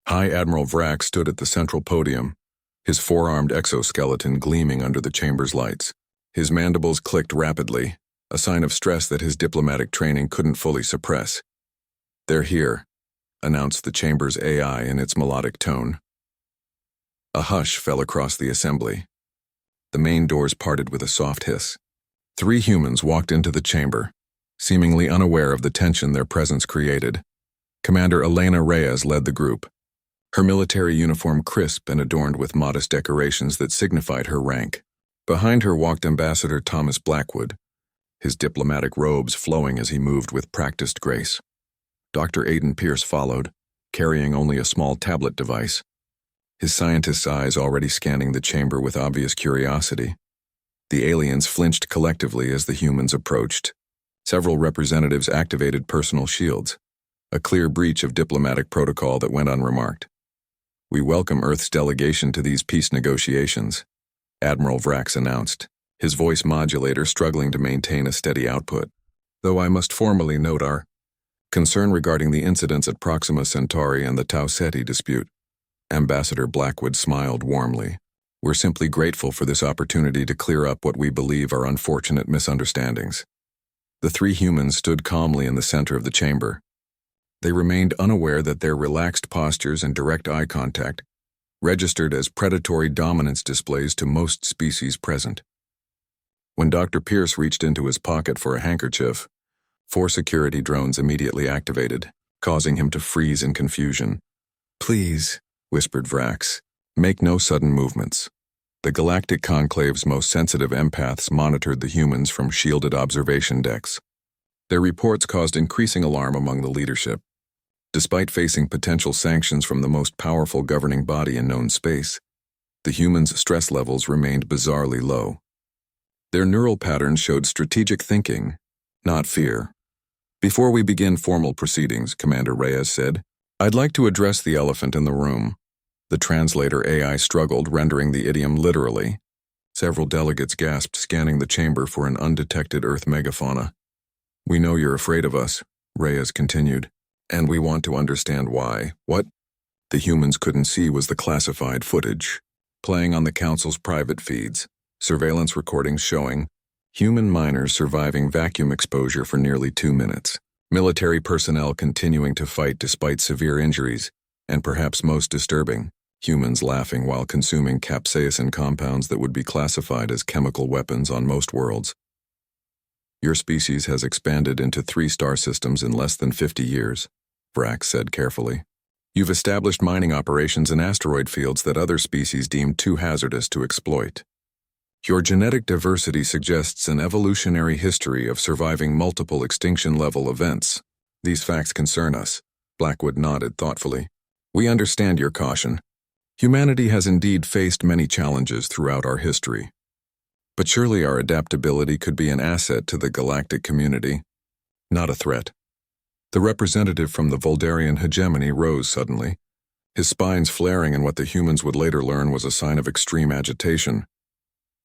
High Admiral Vrack stood at the central podium, his four-armed exoskeleton gleaming under the chamber's lights. His mandibles clicked rapidly, a sign of stress that his diplomatic training couldn't fully suppress. "They're here," announced the chamber's AI in its melodic tone. A hush fell across the assembly. The main doors parted with a soft hiss. 3 humans walked into the chamber, seemingly unaware of the tension their presence created. Commander Elena Reyes led the group, her military uniform crisp and adorned with modest decorations that signified her rank. Behind her walked Ambassador Thomas Blackwood, his diplomatic robes flowing as he moved with practiced grace. Dr. Aidan Pierce followed, carrying only a small tablet device, his scientist's eyes already scanning the chamber with obvious curiosity. The aliens flinched collectively as the humans approached. Several representatives activated personal shields, a clear breach of diplomatic protocol that went unremarked. "We welcome Earth's delegation to these peace negotiations," Admiral Vrax announced, his voice modulator struggling to maintain a steady output. "Though I must formally note our concern regarding the incidents at Proxima Centauri and the Tau Ceti dispute." Ambassador Blackwood smiled warmly. "We're simply grateful for this opportunity to clear up what we believe are unfortunate misunderstandings." The 3 humans stood calmly in the center of the chamber. They remained unaware that their relaxed postures and direct eye contact registered as predatory dominance displays to most species present. When Dr. Pierce reached into his pocket for a handkerchief, 4 security drones immediately activated, causing him to freeze in confusion. "Please," whispered Vrax, "make no sudden movements." The Galactic Conclave's most sensitive empaths monitored the humans from shielded observation decks. Their reports caused increasing alarm among the leadership. Despite facing potential sanctions from the most powerful governing body in known space, the humans' stress levels remained bizarrely low. Their neural patterns showed strategic thinking, not fear. "Before we begin formal proceedings," Commander Reyes said, "I'd like to address the elephant in the room." The translator AI struggled, rendering the idiom literally. Several delegates gasped, scanning the chamber for an undetected Earth megafauna. "We know you're afraid of us," Reyes continued, "and we want to understand why." What the humans couldn't see was the classified footage, playing on the Council's private feeds, surveillance recordings showing human miners surviving vacuum exposure for nearly 2 minutes, military personnel continuing to fight despite severe injuries, and perhaps most disturbing, humans laughing while consuming capsaicin compounds that would be classified as chemical weapons on most worlds. "Your species has expanded into 3 star systems in less than 50 years, Vrax said carefully. "You've established mining operations in asteroid fields that other species deemed too hazardous to exploit. Your genetic diversity suggests an evolutionary history of surviving multiple extinction-level events. These facts concern us," Blackwood nodded thoughtfully. "We understand your caution. Humanity has indeed faced many challenges throughout our history. But surely our adaptability could be an asset to the galactic community, not a threat." The representative from the Voldarian hegemony rose suddenly, his spines flaring in what the humans would later learn was a sign of extreme agitation.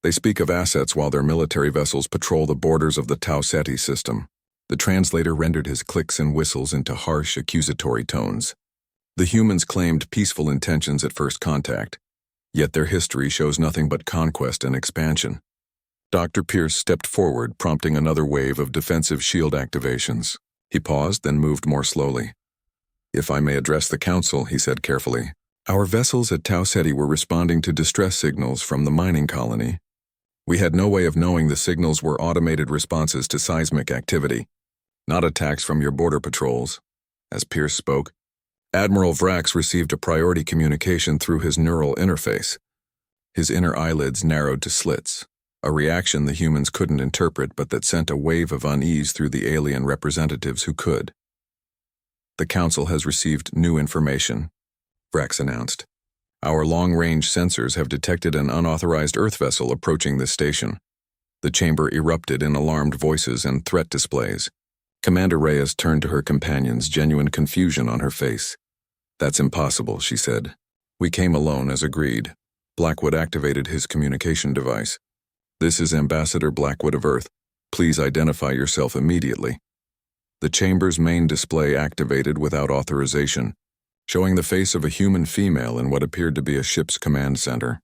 "They speak of assets while their military vessels patrol the borders of the Tau Ceti system." The translator rendered his clicks and whistles into harsh, accusatory tones. "The humans claimed peaceful intentions at first contact, yet their history shows nothing but conquest and expansion." Dr. Pierce stepped forward, prompting another wave of defensive shield activations. He paused, then moved more slowly. "If I may address the Council," he said carefully, "our vessels at Tau Ceti were responding to distress signals from the mining colony. We had no way of knowing the signals were automated responses to seismic activity, not attacks from your border patrols." As Pierce spoke, Admiral Vrax received a priority communication through his neural interface. His inner eyelids narrowed to slits, a reaction the humans couldn't interpret but that sent a wave of unease through the alien representatives who could. "The Council has received new information," Vrax announced. "Our long-range sensors have detected an unauthorized Earth vessel approaching this station." The chamber erupted in alarmed voices and threat displays. Commander Reyes turned to her companions, genuine confusion on her face. "That's impossible," she said. "We came alone as agreed." Blackwood activated his communication device. "This is Ambassador Blackwood of Earth. Please identify yourself immediately." The chamber's main display activated without authorization, showing the face of a human female in what appeared to be a ship's command center.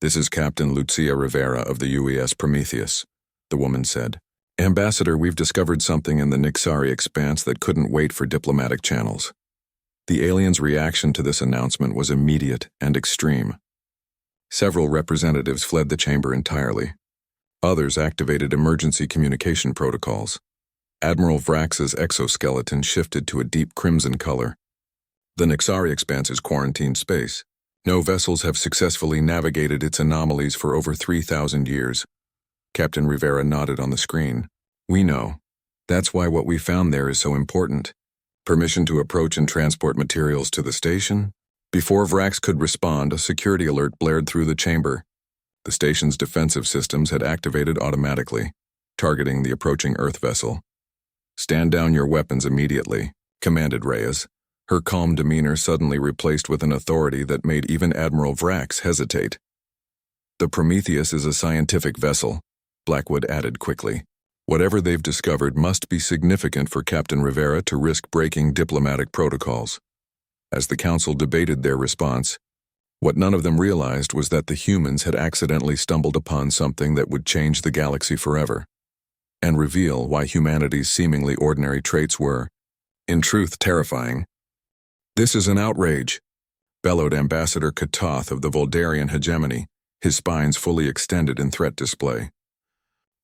"This is Captain Lucia Rivera of the UES Prometheus," the woman said. "Ambassador, we've discovered something in the Nixari expanse that couldn't wait for diplomatic channels." The alien's reaction to this announcement was immediate and extreme. Several representatives fled the chamber entirely. Others activated emergency communication protocols. Admiral Vrax's exoskeleton shifted to a deep crimson color. "The Nixari expanse is quarantined space. No vessels have successfully navigated its anomalies for over 3,000 years. Captain Rivera nodded on the screen. "We know. That's why what we found there is so important. Permission to approach and transport materials to the station?" Before Vrax could respond, a security alert blared through the chamber. The station's defensive systems had activated automatically, targeting the approaching Earth vessel. "Stand down your weapons immediately," commanded Reyes, her calm demeanor suddenly replaced with an authority that made even Admiral Vrax hesitate. "The Prometheus is a scientific vessel," Blackwood added quickly. "Whatever they've discovered must be significant for Captain Rivera to risk breaking diplomatic protocols." As the council debated their response, what none of them realized was that the humans had accidentally stumbled upon something that would change the galaxy forever, and reveal why humanity's seemingly ordinary traits were, in truth, terrifying. "This is an outrage," bellowed Ambassador Katoth of the Voldarian hegemony, his spines fully extended in threat display.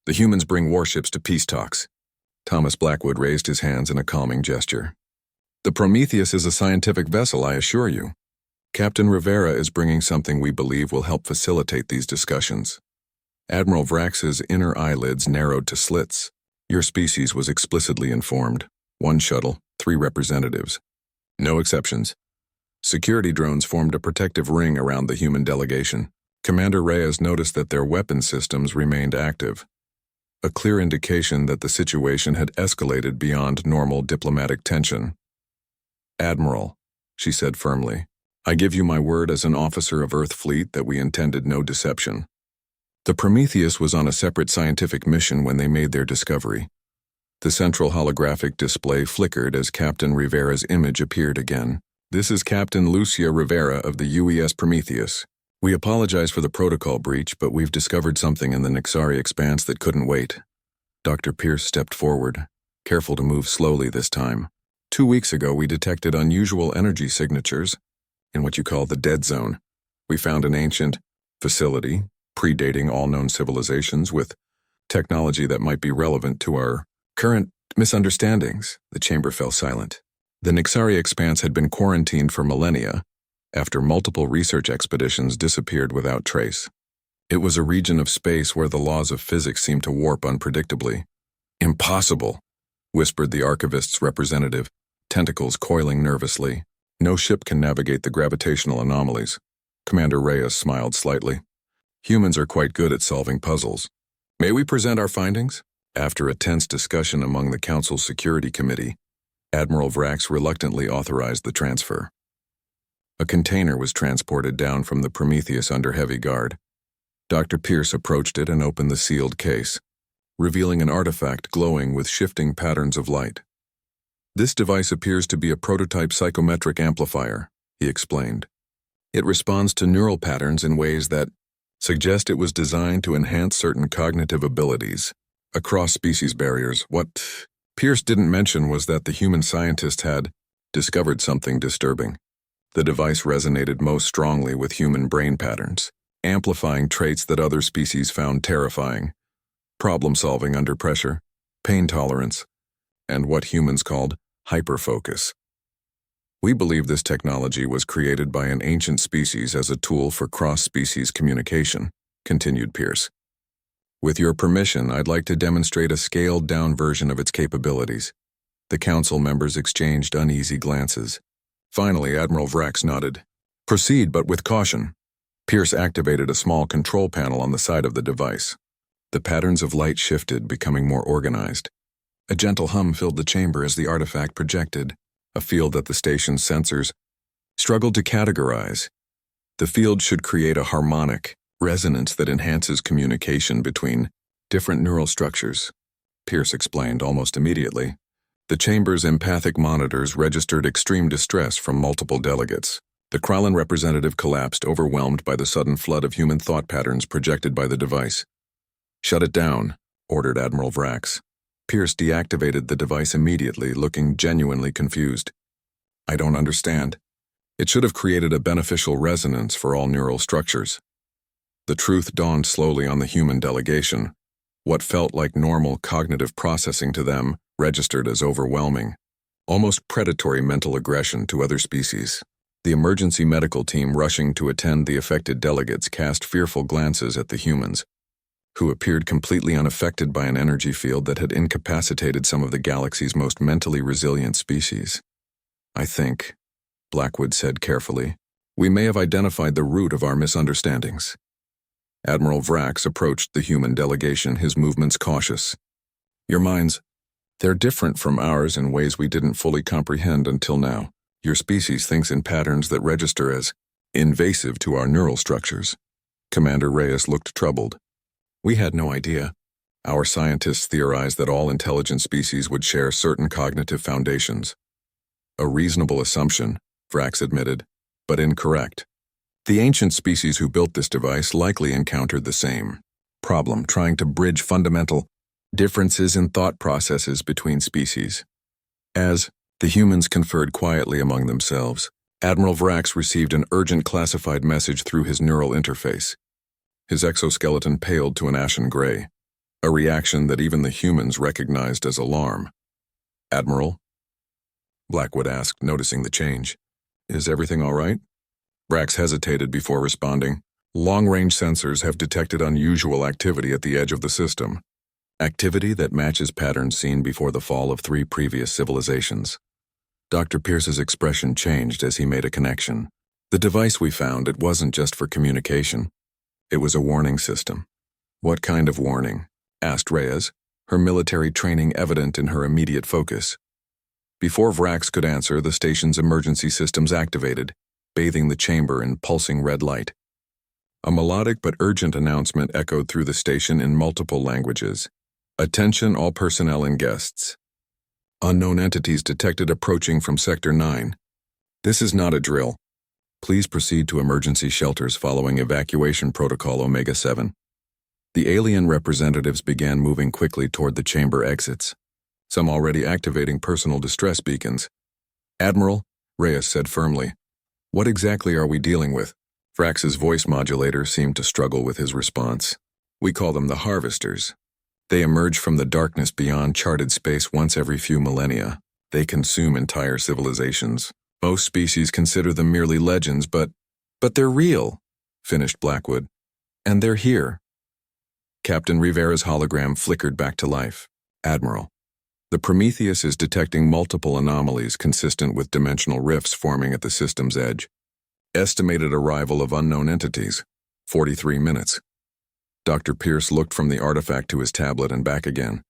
"The humans bring warships to peace talks." Thomas Blackwood raised his hands in a calming gesture. "The Prometheus is a scientific vessel, I assure you. Captain Rivera is bringing something we believe will help facilitate these discussions." Admiral Vrax's inner eyelids narrowed to slits. "Your species was explicitly informed. 1 shuttle, 3 representatives. No exceptions." Security drones formed a protective ring around the human delegation. Commander Reyes noticed that their weapon systems remained active, a clear indication that the situation had escalated beyond normal diplomatic tension. "Admiral," she said firmly, "I give you my word as an officer of Earth Fleet that we intended no deception. The Prometheus was on a separate scientific mission when they made their discovery." The central holographic display flickered as Captain Rivera's image appeared again. "This is Captain Lucia Rivera of the UES Prometheus. We apologize for the protocol breach, but we've discovered something in the Nixari expanse that couldn't wait." Dr. Pierce stepped forward, careful to move slowly this time. 2 weeks ago, we detected unusual energy signatures in what you call the dead zone. We found an ancient facility, predating all known civilizations, with technology that might be relevant to our current misunderstandings. The chamber fell silent. The Nixari expanse had been quarantined for millennia, after multiple research expeditions disappeared without trace. It was a region of space where the laws of physics seemed to warp unpredictably. "Impossible," whispered the archivist's representative, tentacles coiling nervously. "No ship can navigate the gravitational anomalies." Commander Reyes smiled slightly. "Humans are quite good at solving puzzles. May we present our findings?" After a tense discussion among the Council's Security Committee, Admiral Vrax reluctantly authorized the transfer. A container was transported down from the Prometheus under heavy guard. Dr. Pierce approached it and opened the sealed case, revealing an artifact glowing with shifting patterns of light. "This device appears to be a prototype psychometric amplifier," he explained. "It responds to neural patterns in ways that suggest it was designed to enhance certain cognitive abilities across species barriers. What Pierce didn't mention was that the human scientist had discovered something disturbing. The device resonated most strongly with human brain patterns, amplifying traits that other species found terrifying: problem-solving under pressure, pain tolerance, and what humans called hyperfocus. We believe this technology was created by an ancient species as a tool for cross-species communication," continued Pierce. "With your permission, I'd like to demonstrate a scaled-down version of its capabilities." The council members exchanged uneasy glances. Finally, Admiral Vrax nodded. "Proceed, but with caution." Pierce activated a small control panel on the side of the device. The patterns of light shifted, becoming more organized. A gentle hum filled the chamber as the artifact projected, a field that the station's sensors struggled to categorize. The field should create a harmonic resonance that enhances communication between different neural structures, Pierce explained almost immediately. The chamber's empathic monitors registered extreme distress from multiple delegates. The Kralin representative collapsed, overwhelmed by the sudden flood of human thought patterns projected by the device. "Shut it down," ordered Admiral Vrax. Pierce deactivated the device immediately, looking genuinely confused. "I don't understand. It should have created a beneficial resonance for all neural structures." The truth dawned slowly on the human delegation. What felt like normal cognitive processing to them registered as overwhelming, almost predatory mental aggression to other species. The emergency medical team rushing to attend the affected delegates cast fearful glances at the humans, who appeared completely unaffected by an energy field that had incapacitated some of the galaxy's most mentally resilient species. "I think," Blackwood said carefully, "we may have identified the root of our misunderstandings." Admiral Vrax approached the human delegation, his movements cautious. "Your minds, they're different from ours in ways we didn't fully comprehend until now. Your species thinks in patterns that register as invasive to our neural structures." Commander Reyes looked troubled. "We had no idea. Our scientists theorized that all intelligent species would share certain cognitive foundations." "A reasonable assumption," Vrax admitted, "but incorrect. The ancient species who built this device likely encountered the same problem, trying to bridge fundamental differences in thought processes between species. As the humans conferred quietly among themselves, Admiral Vrax received an urgent classified message through his neural interface. His exoskeleton paled to an ashen gray, a reaction that even the humans recognized as alarm. "Admiral?" Blackwood asked, noticing the change. "Is everything all right?" Vrax hesitated before responding. "Long-range sensors have detected unusual activity at the edge of the system. Activity that matches patterns seen before the fall of 3 previous civilizations." Dr. Pierce's expression changed as he made a connection. "The device we found, it wasn't just for communication. It was a warning system." "What kind of warning?" asked Reyes, her military training evident in her immediate focus. Before Vrax could answer, the station's emergency systems activated, bathing the chamber in pulsing red light. A melodic but urgent announcement echoed through the station in multiple languages. "Attention all personnel and guests. Unknown entities detected approaching from Sector 9. This is not a drill. Please proceed to emergency shelters following evacuation protocol Omega-7. The alien representatives began moving quickly toward the chamber exits, some already activating personal distress beacons. "Admiral," Reyes said firmly, "what exactly are we dealing with?" Vrax's voice modulator seemed to struggle with his response. "We call them the Harvesters. They emerge from the darkness beyond charted space once every few millennia. They consume entire civilizations. Most species consider them merely legends, but they're real," finished Blackwood. "And they're here." Captain Rivera's hologram flickered back to life. "Admiral, the Prometheus is detecting multiple anomalies consistent with dimensional rifts forming at the system's edge. Estimated arrival of unknown entities, 43 minutes. Dr. Pierce looked from the artifact to his tablet and back again.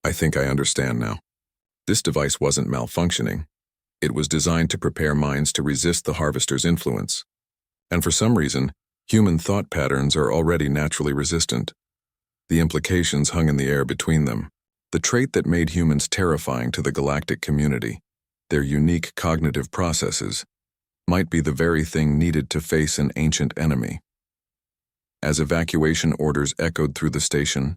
"I think I understand now. This device wasn't malfunctioning. It was designed to prepare minds to resist the Harvester's influence. And for some reason, human thought patterns are already naturally resistant. The implications hung in the air between them. The trait that made humans terrifying to the galactic community, their unique cognitive processes, might be the very thing needed to face an ancient enemy." As evacuation orders echoed through the station,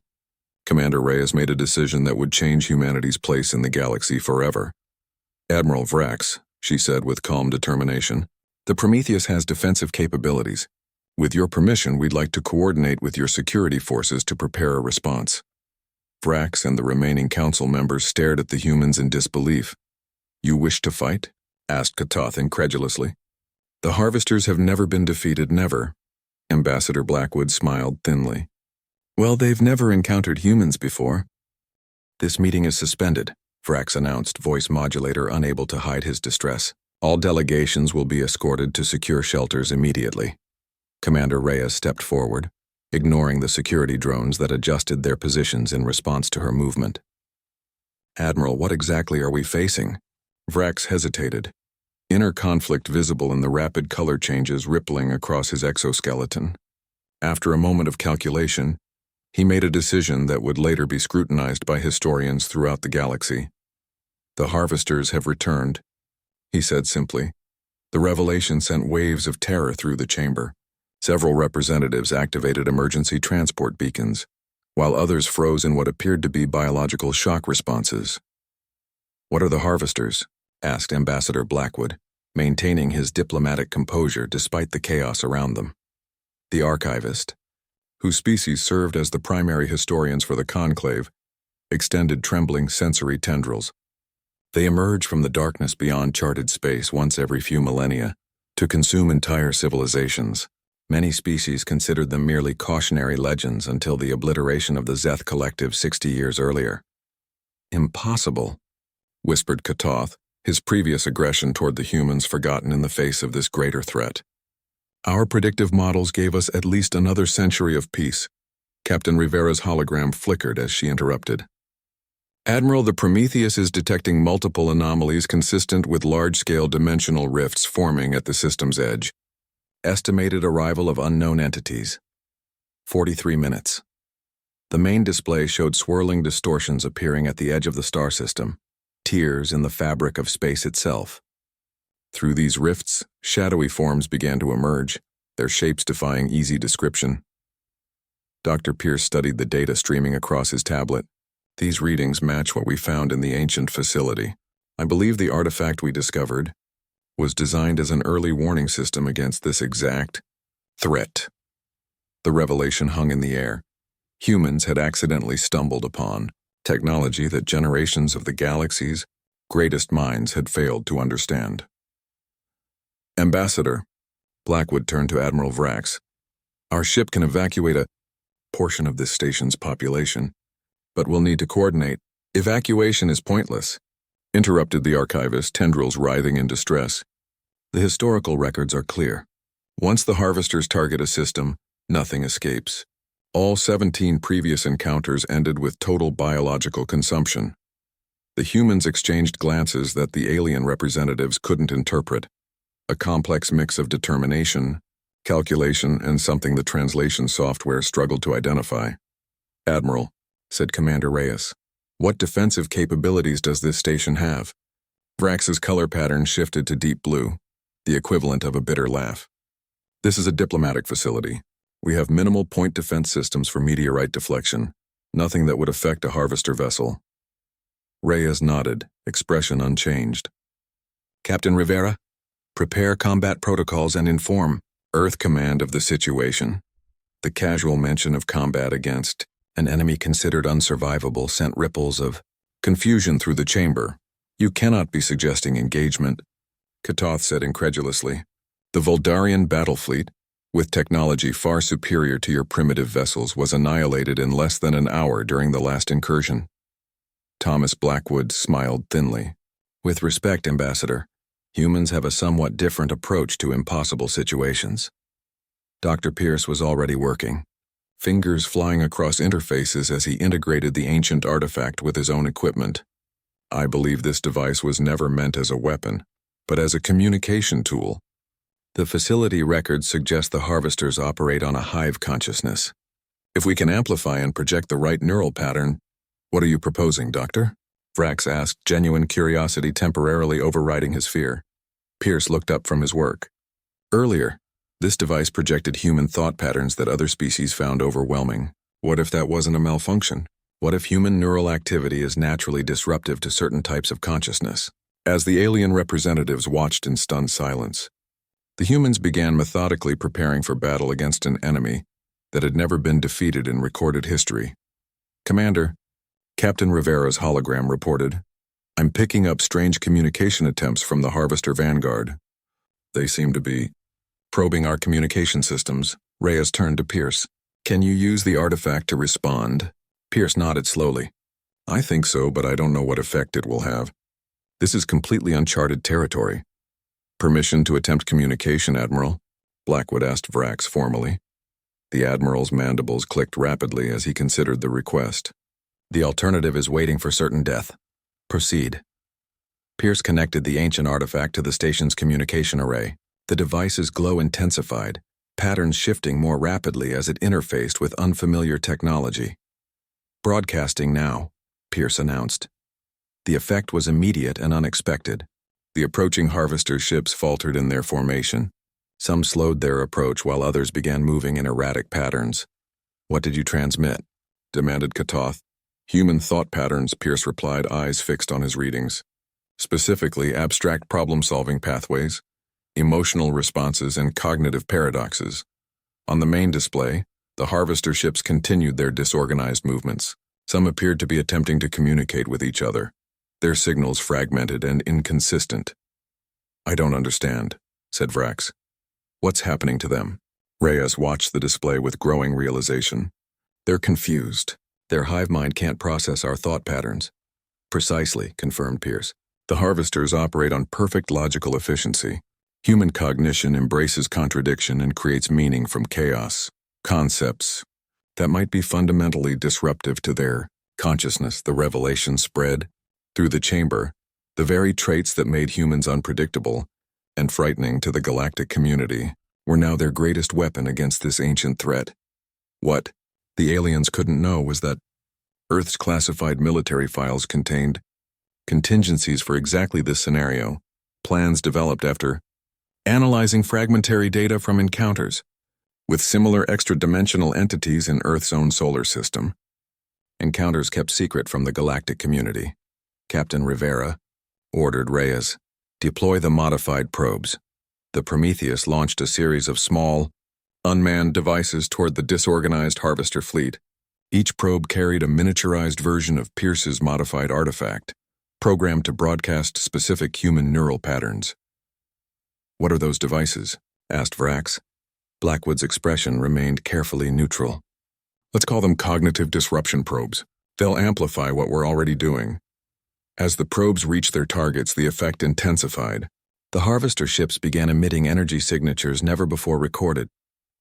Commander Reyes made a decision that would change humanity's place in the galaxy forever. "Admiral Vrax," she said with calm determination, "the Prometheus has defensive capabilities. With your permission, we'd like to coordinate with your security forces to prepare a response." Vrax and the remaining council members stared at the humans in disbelief. "You wish to fight?" asked Katoth incredulously. "The Harvesters have never been defeated, never." Ambassador Blackwood smiled thinly. "Well, they've never encountered humans before." "This meeting is suspended," Vrax announced, voice modulator unable to hide his distress. "All delegations will be escorted to secure shelters immediately." Commander Reyes stepped forward, ignoring the security drones that adjusted their positions in response to her movement. "Admiral, what exactly are we facing?" Vrax hesitated, inner conflict visible in the rapid color changes rippling across his exoskeleton. After a moment of calculation, he made a decision that would later be scrutinized by historians throughout the galaxy. "The harvesters have returned," he said simply. The revelation sent waves of terror through the chamber. Several representatives activated emergency transport beacons, while others froze in what appeared to be biological shock responses. "What are the harvesters?" asked Ambassador Blackwood, maintaining his diplomatic composure despite the chaos around them. The archivist, whose species served as the primary historians for the conclave, extended trembling sensory tendrils. They emerge from the darkness beyond charted space once every few millennia to consume entire civilizations. Many species considered them merely cautionary legends until the obliteration of the Zeth Collective 60 years earlier. "Impossible," whispered Katoth, his previous aggression toward the humans forgotten in the face of this greater threat. "Our predictive models gave us at least another century of peace." Captain Rivera's hologram flickered as she interrupted. "Admiral, the Prometheus is detecting multiple anomalies consistent with large-scale dimensional rifts forming at the system's edge. Estimated arrival of unknown entities. 43 minutes. The main display showed swirling distortions appearing at the edge of the star system, tears in the fabric of space itself. Through these rifts, shadowy forms began to emerge, their shapes defying easy description. Dr. Pierce studied the data streaming across his tablet. "These readings match what we found in the ancient facility. I believe the artifact we discovered was designed as an early warning system against this exact threat." The revelation hung in the air. Humans had accidentally stumbled upon technology that generations of the galaxy's greatest minds had failed to understand. "Ambassador," Blackwood turned to Admiral Vrax, "our ship can evacuate a portion of this station's population, but we'll need to coordinate." "Evacuation is pointless," interrupted the archivist, tendrils writhing in distress. "The historical records are clear. Once the harvesters target a system, nothing escapes. All 17 previous encounters ended with total biological consumption. The humans exchanged glances that the alien representatives couldn't interpret, a complex mix of determination, calculation, and something the translation software struggled to identify. "Admiral," said Commander Reyes, "what defensive capabilities does this station have?" Vrax's color pattern shifted to deep blue, the equivalent of a bitter laugh. "This is a diplomatic facility. We have minimal point defense systems for meteorite deflection, nothing that would affect a harvester vessel." Reyes nodded, expression unchanged. "Captain Rivera, prepare combat protocols and inform Earth Command of the situation." The casual mention of combat against an enemy considered unsurvivable sent ripples of confusion through the chamber. "You cannot be suggesting engagement," Katoth said incredulously. "The Voldarian battle fleet, with technology far superior to your primitive vessels, was annihilated in less than an hour during the last incursion." Thomas Blackwood smiled thinly. "With respect, Ambassador, humans have a somewhat different approach to impossible situations." Dr. Pierce was already working, fingers flying across interfaces as he integrated the ancient artifact with his own equipment. "I believe this device was never meant as a weapon, but as a communication tool. The facility records suggest the harvesters operate on a hive consciousness. If we can amplify and project the right neural pattern—" "What are you proposing, Doctor?" Vrax asked, genuine curiosity temporarily overriding his fear. Pierce looked up from his work. "Earlier, this device projected human thought patterns that other species found overwhelming. What if that wasn't a malfunction? What if human neural activity is naturally disruptive to certain types of consciousness?" As the alien representatives watched in stunned silence, the humans began methodically preparing for battle against an enemy that had never been defeated in recorded history. "Commander," Captain Rivera's hologram reported, "I'm picking up strange communication attempts from the Harvester Vanguard. They seem to be probing our communication systems." Reyes turned to Pierce. "Can you use the artifact to respond?" Pierce nodded slowly. "I think so, but I don't know what effect it will have. This is completely uncharted territory." "Permission to attempt communication, Admiral?" Blackwood asked Vrax formally. The Admiral's mandibles clicked rapidly as he considered the request. "The alternative is waiting for certain death. Proceed." Pierce connected the ancient artifact to the station's communication array. The device's glow intensified, patterns shifting more rapidly as it interfaced with unfamiliar technology. "Broadcasting now," Pierce announced. The effect was immediate and unexpected. The approaching harvester ships faltered in their formation. Some slowed their approach while others began moving in erratic patterns. "What did you transmit?" demanded Katoth. "Human thought patterns," Pierce replied, eyes fixed on his readings. "Specifically, abstract problem-solving pathways, emotional responses, and cognitive paradoxes." On the main display, the harvester ships continued their disorganized movements. Some appeared to be attempting to communicate with each other, their signals fragmented and inconsistent. "I don't understand," said Vrax. "What's happening to them?" Reyes watched the display with growing realization. "They're confused. Their hive mind can't process our thought patterns." "Precisely," confirmed Pierce. "The harvesters operate on perfect logical efficiency. Human cognition embraces contradiction and creates meaning from chaos. Concepts that might be fundamentally disruptive to their consciousness." The revelation spread through the chamber, the very traits that made humans unpredictable and frightening to the galactic community were now their greatest weapon against this ancient threat. What the aliens couldn't know was that Earth's classified military files contained contingencies for exactly this scenario, plans developed after analyzing fragmentary data from encounters with similar extra-dimensional entities in Earth's own solar system. Encounters kept secret from the galactic community. Captain Rivera ordered Reyes, "Deploy the modified probes." The Prometheus launched a series of small, unmanned devices toward the disorganized harvester fleet. Each probe carried a miniaturized version of Pierce's modified artifact, programmed to broadcast specific human neural patterns. "What are those devices?" asked Vrax. Blackwood's expression remained carefully neutral. "Let's call them cognitive disruption probes. They'll amplify what we're already doing." As the probes reached their targets, the effect intensified. The harvester ships began emitting energy signatures never before recorded,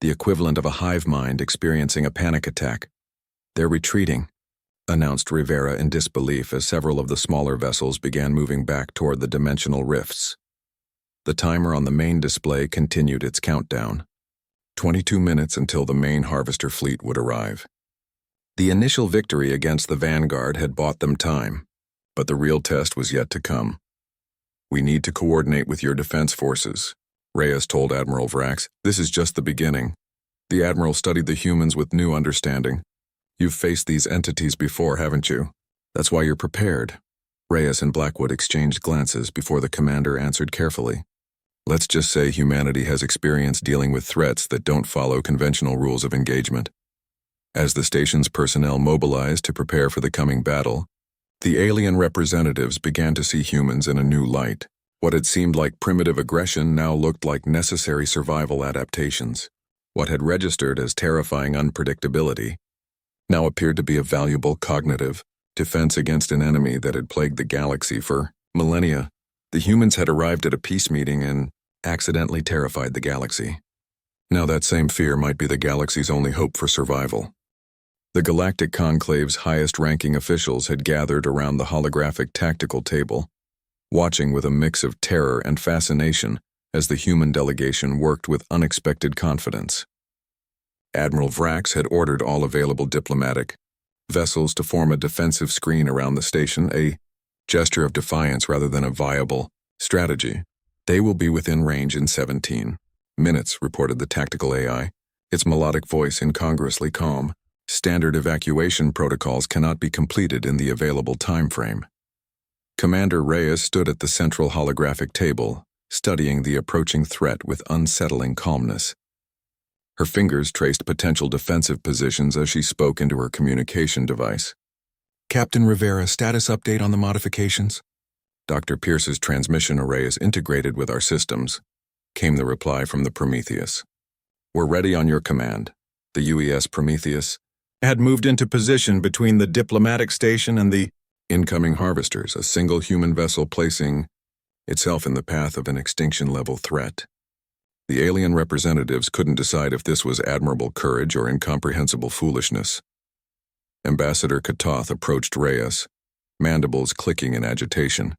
the equivalent of a hive mind experiencing a panic attack. "They're retreating," announced Rivera in disbelief as several of the smaller vessels began moving back toward the dimensional rifts. The timer on the main display continued its countdown. 22 minutes until the main harvester fleet would arrive. The initial victory against the Vanguard had bought them time, but the real test was yet to come. "We need to coordinate with your defense forces," Reyes told Admiral Vrax. "This is just the beginning." The Admiral studied the humans with new understanding. "You've faced these entities before, haven't you? That's why you're prepared." Reyes and Blackwood exchanged glances before the commander answered carefully. "Let's just say humanity has experience dealing with threats that don't follow conventional rules of engagement." As the station's personnel mobilized to prepare for the coming battle, the alien representatives began to see humans in a new light. What had seemed like primitive aggression now looked like necessary survival adaptations. What had registered as terrifying unpredictability now appeared to be a valuable cognitive defense against an enemy that had plagued the galaxy for millennia. The humans had arrived at a peace meeting and accidentally terrified the galaxy. Now that same fear might be the galaxy's only hope for survival. The Galactic Conclave's highest-ranking officials had gathered around the holographic tactical table, watching with a mix of terror and fascination as the human delegation worked with unexpected confidence. Admiral Vrax had ordered all available diplomatic vessels to form a defensive screen around the station, a gesture of defiance rather than a viable strategy. "They will be within range in 17 minutes, reported the tactical AI, its melodic voice incongruously calm. "Standard evacuation protocols cannot be completed in the available time frame." Commander Reyes stood at the central holographic table, studying the approaching threat with unsettling calmness. Her fingers traced potential defensive positions as she spoke into her communication device. "Captain Rivera, status update on the modifications?" "Dr. Pierce's transmission array is integrated with our systems," came the reply from the Prometheus. "We're ready on your command." The UES Prometheus had moved into position between the diplomatic station and the incoming harvesters, a single human vessel placing itself in the path of an extinction-level threat. The alien representatives couldn't decide if this was admirable courage or incomprehensible foolishness. Ambassador Katoth approached Reyes, mandibles clicking in agitation.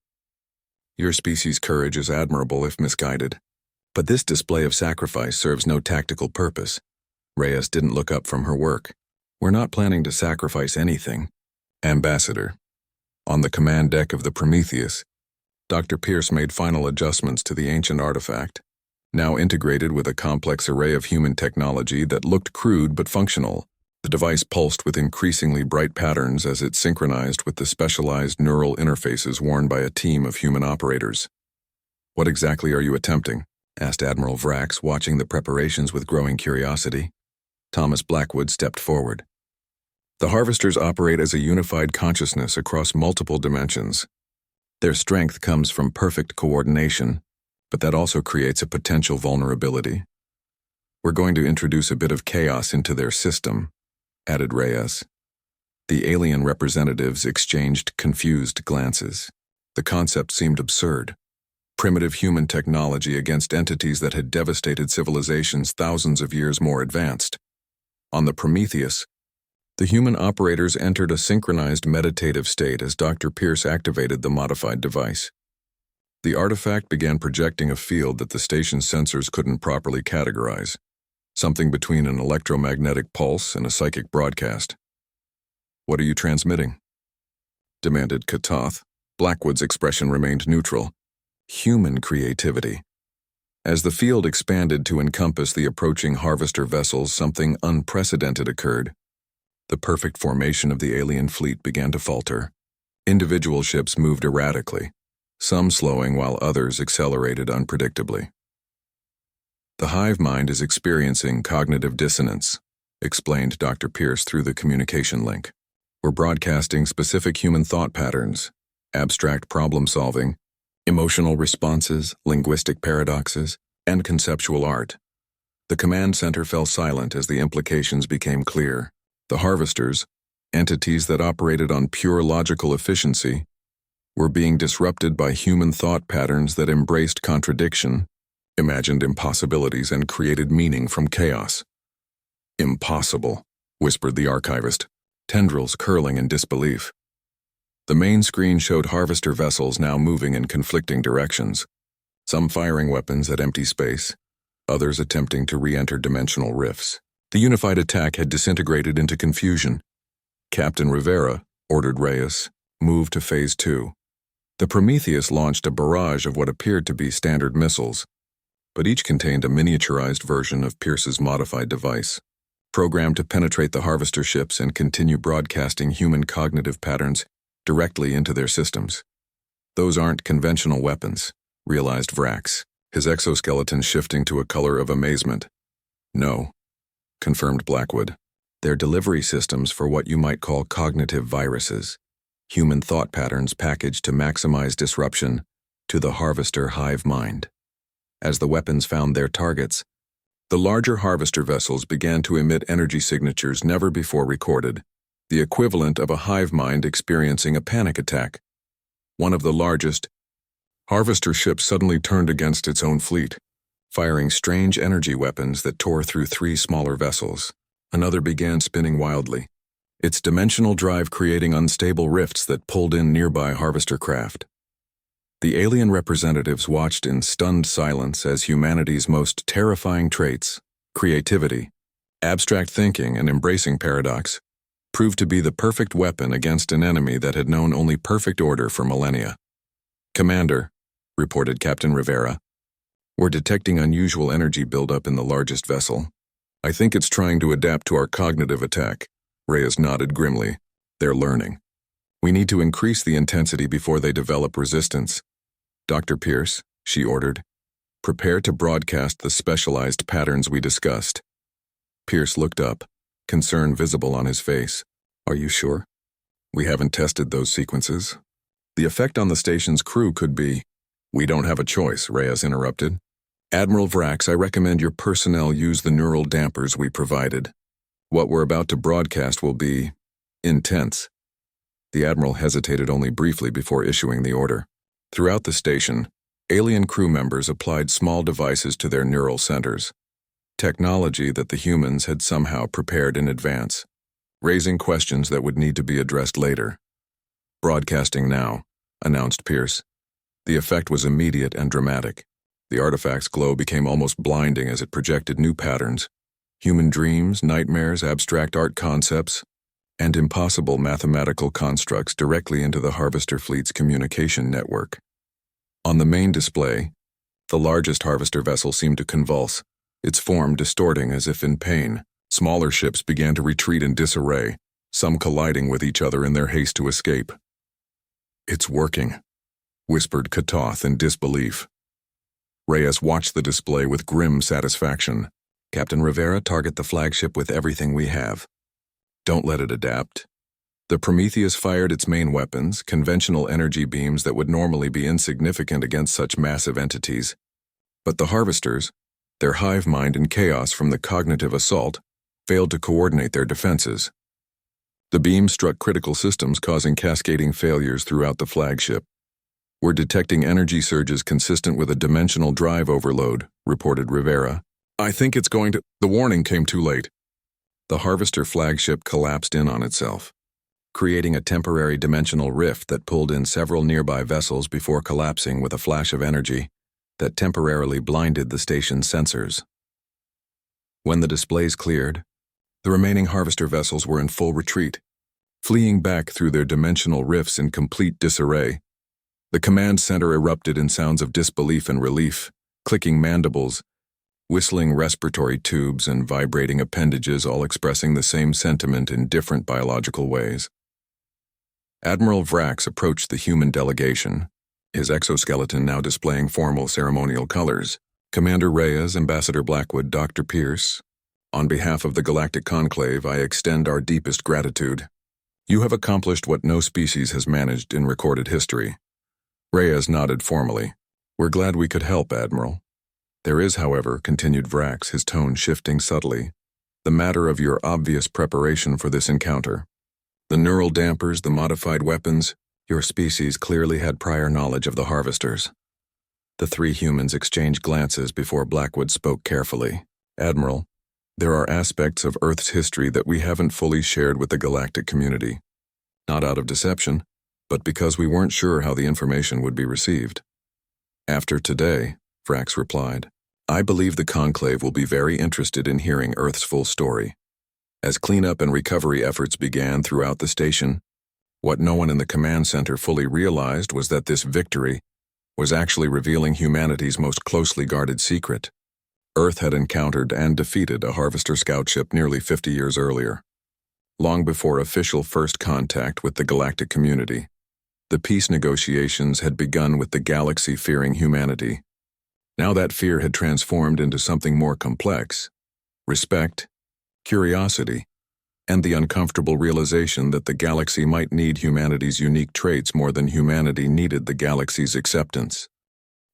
"Your species' courage is admirable if misguided, but this display of sacrifice serves no tactical purpose." Reyes didn't look up from her work. "We're not planning to sacrifice anything, Ambassador." On the command deck of the Prometheus, Dr. Pierce made final adjustments to the ancient artifact, now integrated with a complex array of human technology that looked crude but functional. The device pulsed with increasingly bright patterns as it synchronized with the specialized neural interfaces worn by a team of human operators. "What exactly are you attempting?" asked Admiral Vrax, watching the preparations with growing curiosity. Thomas Blackwood stepped forward. "The Harvesters operate as a unified consciousness across multiple dimensions. Their strength comes from perfect coordination, but that also creates a potential vulnerability. We're going to introduce a bit of chaos into their system," added Reyes. The alien representatives exchanged confused glances. The concept seemed absurd. Primitive human technology against entities that had devastated civilizations thousands of years more advanced. On the Prometheus, the human operators entered a synchronized meditative state as Dr. Pierce activated the modified device. The artifact began projecting a field that the station's sensors couldn't properly categorize, something between an electromagnetic pulse and a psychic broadcast. "What are you transmitting?" demanded Katoth. Blackwood's expression remained neutral. "Human creativity." As the field expanded to encompass the approaching harvester vessels, something unprecedented occurred. The perfect formation of the alien fleet began to falter. Individual ships moved erratically, some slowing while others accelerated unpredictably. "The hive mind is experiencing cognitive dissonance," explained Dr. Pierce through the communication link. "We're broadcasting specific human thought patterns, abstract problem solving, emotional responses, linguistic paradoxes, and conceptual art." The command center fell silent as the implications became clear. The Harvesters, entities that operated on pure logical efficiency, were being disrupted by human thought patterns that embraced contradiction, imagined impossibilities, and created meaning from chaos. "Impossible," whispered the archivist, tendrils curling in disbelief. The main screen showed harvester vessels now moving in conflicting directions, some firing weapons at empty space, others attempting to re-enter dimensional rifts. The unified attack had disintegrated into confusion. Captain Rivera, ordered Reyes, moved to Phase 2. The Prometheus launched a barrage of what appeared to be standard missiles, but each contained a miniaturized version of Pierce's modified device, programmed to penetrate the harvester ships and continue broadcasting human cognitive patterns directly into their systems. "Those aren't conventional weapons," realized Vrax, his exoskeleton shifting to a color of amazement. "No," confirmed Blackwood. "They're delivery systems for what you might call cognitive viruses, human thought patterns packaged to maximize disruption to the harvester hive mind." As the weapons found their targets, the larger harvester vessels began to emit energy signatures never before recorded, the equivalent of a hive mind experiencing a panic attack. One of the largest harvester ships suddenly turned against its own fleet, firing strange energy weapons that tore through 3 smaller vessels. Another began spinning wildly, its dimensional drive creating unstable rifts that pulled in nearby harvester craft. The alien representatives watched in stunned silence as humanity's most terrifying traits, creativity, abstract thinking, and embracing paradox, proved to be the perfect weapon against an enemy that had known only perfect order for millennia. "Commander," reported Captain Rivera, "we're detecting unusual energy buildup in the largest vessel. I think it's trying to adapt to our cognitive attack." Reyes nodded grimly. "They're learning. We need to increase the intensity before they develop resistance." "Dr. Pierce," she ordered, "prepare to broadcast the specialized patterns we discussed." Pierce looked up, concern visible on his face. "Are you sure? We haven't tested those sequences. The effect on the station's crew could be—" "We don't have a choice," Reyes interrupted. "Admiral Vrax, I recommend your personnel use the neural dampers we provided. What we're about to broadcast will be intense." The Admiral hesitated only briefly before issuing the order. Throughout the station, alien crew members applied small devices to their neural centers, technology that the humans had somehow prepared in advance, raising questions that would need to be addressed later. "Broadcasting now," announced Pierce. The effect was immediate and dramatic. The artifact's glow became almost blinding as it projected new patterns, human dreams, nightmares, abstract art concepts, and impossible mathematical constructs directly into the harvester fleet's communication network. On the main display, the largest harvester vessel seemed to convulse, its form distorting as if in pain. Smaller ships began to retreat in disarray, some colliding with each other in their haste to escape. "It's working," whispered Katoth in disbelief. Reyes watched the display with grim satisfaction. "Captain Rivera, target the flagship with everything we have. Don't let it adapt." The Prometheus fired its main weapons, conventional energy beams that would normally be insignificant against such massive entities. But the harvesters, their hive mind in chaos from the cognitive assault, failed to coordinate their defenses. The beams struck critical systems, causing cascading failures throughout the flagship. "We're detecting energy surges consistent with a dimensional drive overload," reported Rivera. "I think it's going to—" The warning came too late. The harvester flagship collapsed in on itself, creating a temporary dimensional rift that pulled in several nearby vessels before collapsing with a flash of energy that temporarily blinded the station's sensors. When the displays cleared, the remaining harvester vessels were in full retreat, fleeing back through their dimensional rifts in complete disarray. The command center erupted in sounds of disbelief and relief, clicking mandibles, whistling respiratory tubes, and vibrating appendages, all expressing the same sentiment in different biological ways. Admiral Vrax approached the human delegation, his exoskeleton now displaying formal ceremonial colors. "Commander Reyes, Ambassador Blackwood, Dr. Pierce, on behalf of the Galactic Conclave, I extend our deepest gratitude. You have accomplished what no species has managed in recorded history." Reyes nodded formally. "We're glad we could help, Admiral. There is, however," continued Vrax, his tone shifting subtly, "the matter of your obvious preparation for this encounter. The neural dampers, the modified weapons, your species clearly had prior knowledge of the harvesters." The three humans exchanged glances before Blackwood spoke carefully. "Admiral, there are aspects of Earth's history that we haven't fully shared with the galactic community. Not out of deception, but because we weren't sure how the information would be received." "After today," Vrax replied, "I believe the Conclave will be very interested in hearing Earth's full story." As cleanup and recovery efforts began throughout the station, what no one in the command center fully realized was that this victory was actually revealing humanity's most closely guarded secret. Earth had encountered and defeated a harvester scout ship nearly 50 years earlier. Long before official first contact with the galactic community, the peace negotiations had begun with the galaxy fearing humanity. Now that fear had transformed into something more complex: respect, curiosity, and the uncomfortable realization that the galaxy might need humanity's unique traits more than humanity needed the galaxy's acceptance.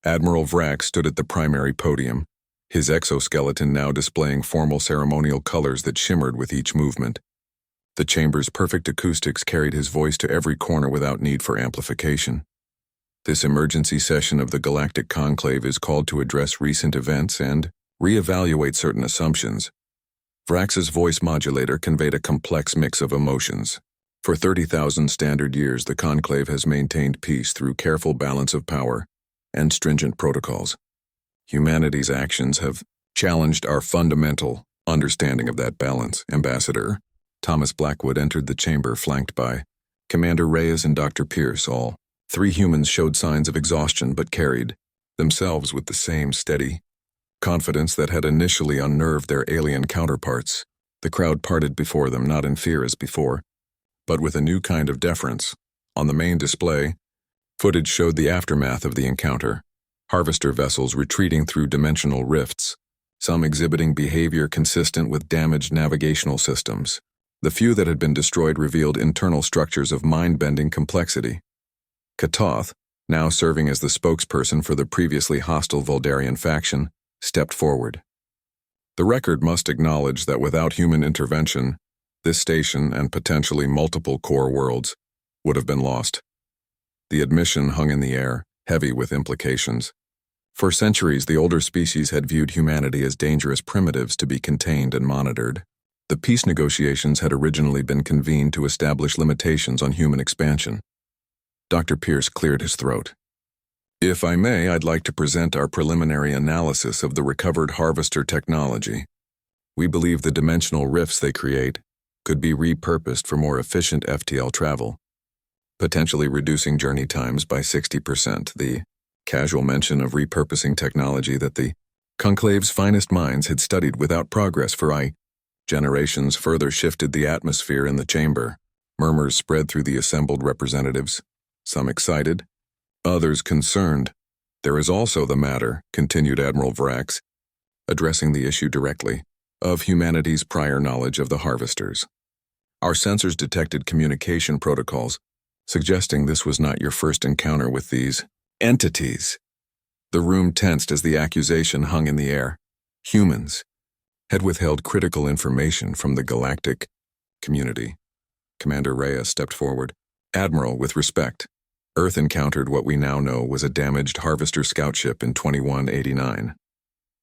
Admiral Vrax stood at the primary podium, his exoskeleton now displaying formal ceremonial colors that shimmered with each movement. The chamber's perfect acoustics carried his voice to every corner without need for amplification. "This emergency session of the Galactic Conclave is called to address recent events and reevaluate certain assumptions." Vrax's voice modulator conveyed a complex mix of emotions. For 30,000 standard years, the Conclave has maintained peace through careful balance of power and stringent protocols. Humanity's actions have challenged our fundamental understanding of that balance. Ambassador Thomas Blackwood entered the chamber, flanked by Commander Reyes and Dr. Pierce. All three humans showed signs of exhaustion but carried themselves with the same steady confidence that had initially unnerved their alien counterparts. The crowd parted before them, not in fear as before, but with a new kind of deference. On the main display, footage showed the aftermath of the encounter: harvester vessels retreating through dimensional rifts, some exhibiting behavior consistent with damaged navigational systems. The few that had been destroyed revealed internal structures of mind-bending complexity. Katoth, now serving as the spokesperson for the previously hostile Voldarian faction, stepped forward. "The record must acknowledge that without human intervention, this station and potentially multiple core worlds would have been lost." The admission hung in the air, heavy with implications. For centuries, the older species had viewed humanity as dangerous primitives to be contained and monitored. The peace negotiations had originally been convened to establish limitations on human expansion. Dr. Pierce cleared his throat. "If I may, I'd like to present our preliminary analysis of the recovered harvester technology. We believe the dimensional rifts they create, could be repurposed for more efficient FTL travel, potentially reducing journey times by 60%. The casual mention of repurposing technology that the conclave's finest minds had studied without progress for generations further shifted the atmosphere in the chamber. Murmurs spread through the assembled representatives, some excited, others concerned. There is also the matter, continued Admiral Vrax, addressing the issue directly, of humanity's prior knowledge of the harvesters. Our sensors detected communication protocols, suggesting this was not your first encounter with these entities. The room tensed as the accusation hung in the air. Humans had withheld critical information from the galactic community. Commander Reyes stepped forward. Admiral, with respect, Earth encountered what we now know was a damaged harvester scout ship in 2189.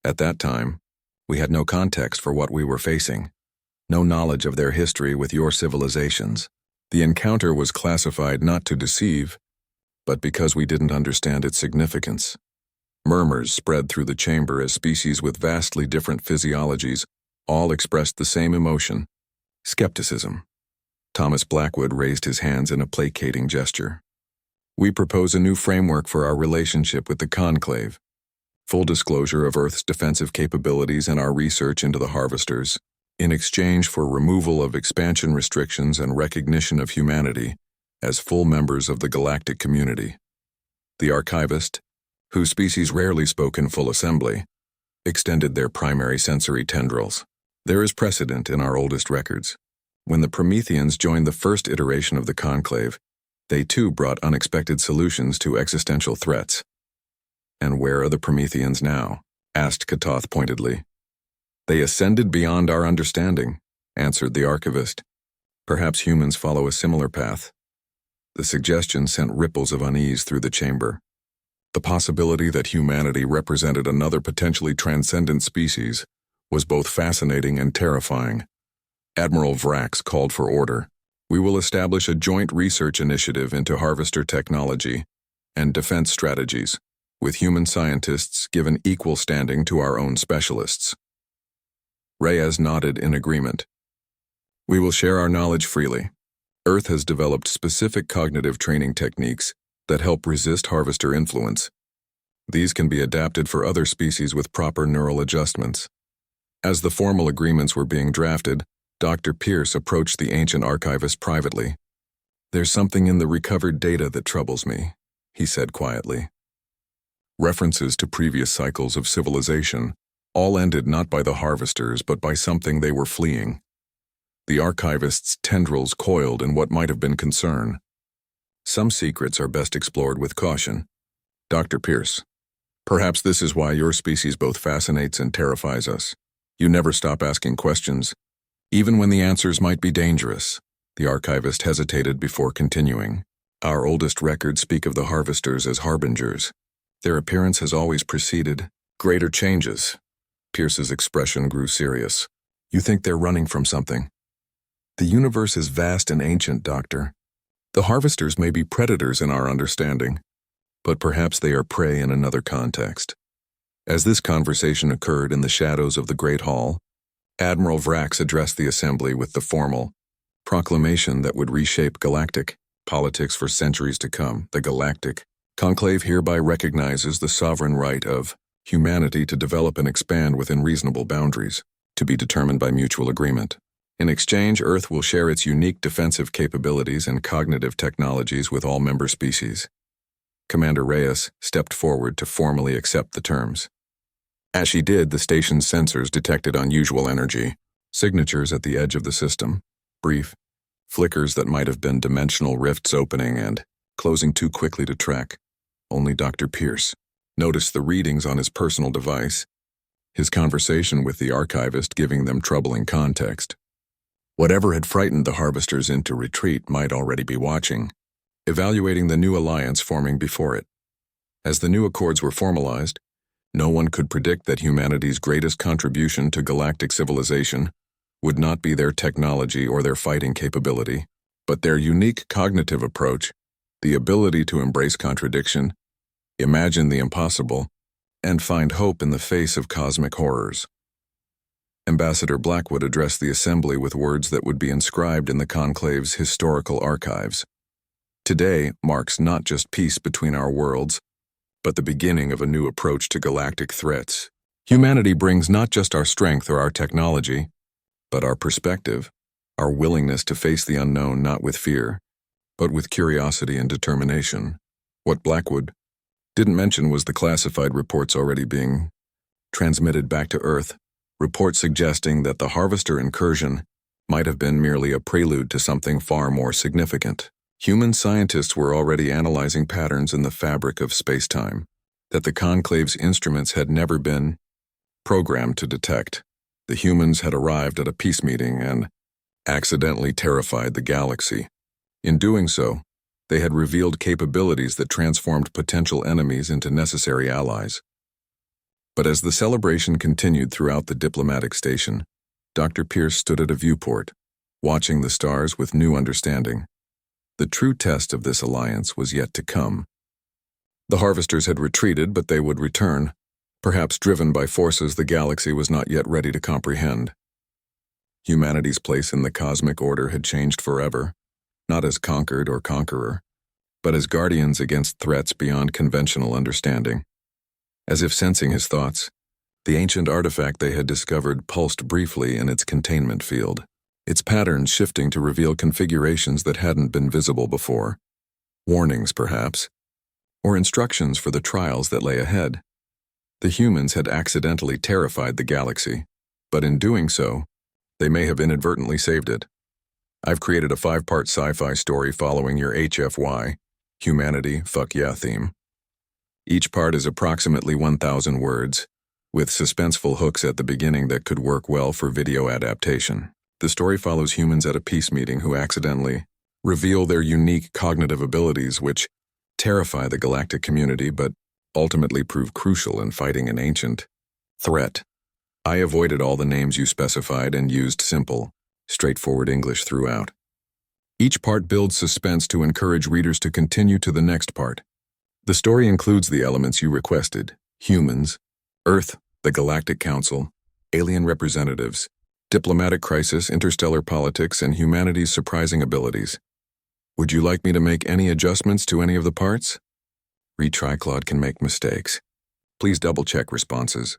At that time, we had no context for what we were facing, no knowledge of their history with your civilizations. The encounter was classified not to deceive, but because we didn't understand its significance. Murmurs spread through the chamber as species with vastly different physiologies all expressed the same emotion, skepticism. Thomas Blackwood raised his hands in a placating gesture. We propose a new framework for our relationship with the Conclave. Full disclosure of Earth's defensive capabilities and our research into the harvesters, in exchange for removal of expansion restrictions and recognition of humanity as full members of the galactic community. The archivist, whose species rarely spoke in full assembly, extended their primary sensory tendrils. There is precedent in our oldest records. When the Prometheans joined the first iteration of the Conclave, they too brought unexpected solutions to existential threats. And where are the Prometheans now? Asked Katoth pointedly. They ascended beyond our understanding, answered the archivist. Perhaps humans follow a similar path. The suggestion sent ripples of unease through the chamber. The possibility that humanity represented another potentially transcendent species was both fascinating and terrifying. Admiral Vrax called for order. We will establish a joint research initiative into harvester technology and defense strategies, with human scientists given equal standing to our own specialists. Reyes nodded in agreement. We will share our knowledge freely. Earth has developed specific cognitive training techniques that help resist harvester influence. These can be adapted for other species with proper neural adjustments. As the formal agreements were being drafted, Dr. Pierce approached the ancient archivist privately. There's something in the recovered data that troubles me, he said quietly. References to previous cycles of civilization all ended not by the harvesters but by something they were fleeing. The archivist's tendrils coiled in what might have been concern. Some secrets are best explored with caution. Dr. Pierce, perhaps this is why your species both fascinates and terrifies us. You never stop asking questions, even when the answers might be dangerous. The archivist hesitated before continuing. Our oldest records speak of the harvesters as harbingers. Their appearance has always preceded greater changes. Pierce's expression grew serious. You think they're running from something? The universe is vast and ancient, Doctor. The harvesters may be predators in our understanding, but perhaps they are prey in another context. As this conversation occurred in the shadows of the Great Hall, Admiral Vrax addressed the assembly with the formal proclamation that would reshape galactic politics for centuries to come. The Galactic Conclave hereby recognizes the sovereign right of humanity to develop and expand within reasonable boundaries, to be determined by mutual agreement. In exchange, Earth will share its unique defensive capabilities and cognitive technologies with all member species. Commander Reyes stepped forward to formally accept the terms. As she did, the station's sensors detected unusual energy, signatures at the edge of the system, brief flickers that might have been dimensional rifts opening and closing too quickly to track. Only Dr. Pierce noticed the readings on his personal device, his conversation with the archivist giving them troubling context. Whatever had frightened the harvesters into retreat might already be watching, evaluating the new alliance forming before it. As the new accords were formalized, no one could predict that humanity's greatest contribution to galactic civilization would not be their technology or their fighting capability, but their unique cognitive approach, the ability to embrace contradiction, imagine the impossible, and find hope in the face of cosmic horrors. Ambassador Blackwood addressed the assembly with words that would be inscribed in the conclave's historical archives. Today marks not just peace between our worlds, but the beginning of a new approach to galactic threats. Humanity brings not just our strength or our technology, but our perspective, our willingness to face the unknown not with fear, but with curiosity and determination. What Blackwood didn't mention was the classified reports already being transmitted back to Earth, reports suggesting that the Harvester incursion might have been merely a prelude to something far more significant. Human scientists were already analyzing patterns in the fabric of space-time that the Conclave's instruments had never been programmed to detect. The humans had arrived at a peace meeting and accidentally terrified the galaxy. In doing so, they had revealed capabilities that transformed potential enemies into necessary allies. But as the celebration continued throughout the diplomatic station, Dr. Pierce stood at a viewport, watching the stars with new understanding. The true test of this alliance was yet to come. The Harvesters had retreated, but they would return, perhaps driven by forces the galaxy was not yet ready to comprehend. Humanity's place in the cosmic order had changed forever, not as conquered or conqueror, but as guardians against threats beyond conventional understanding. As if sensing his thoughts, the ancient artifact they had discovered pulsed briefly in its containment field, its patterns shifting to reveal configurations that hadn't been visible before. Warnings, perhaps, or instructions for the trials that lay ahead. The humans had accidentally terrified the galaxy, but in doing so, they may have inadvertently saved it. I've created a 5-part sci-fi story following your HFY, Humanity Fuck Yeah theme. Each part is approximately 1,000 words, with suspenseful hooks at the beginning that could work well for video adaptation. The story follows humans at a peace meeting who accidentally reveal their unique cognitive abilities which terrify the galactic community but ultimately prove crucial in fighting an ancient threat. I avoided all the names you specified and used simple, straightforward English throughout. Each part builds suspense to encourage readers to continue to the next part. The story includes the elements you requested: humans, Earth, the Galactic Council, alien representatives, diplomatic crisis, interstellar politics, and humanity's surprising abilities. Would you like me to make any adjustments to any of the parts? Retry Claude can make mistakes. Please double-check responses.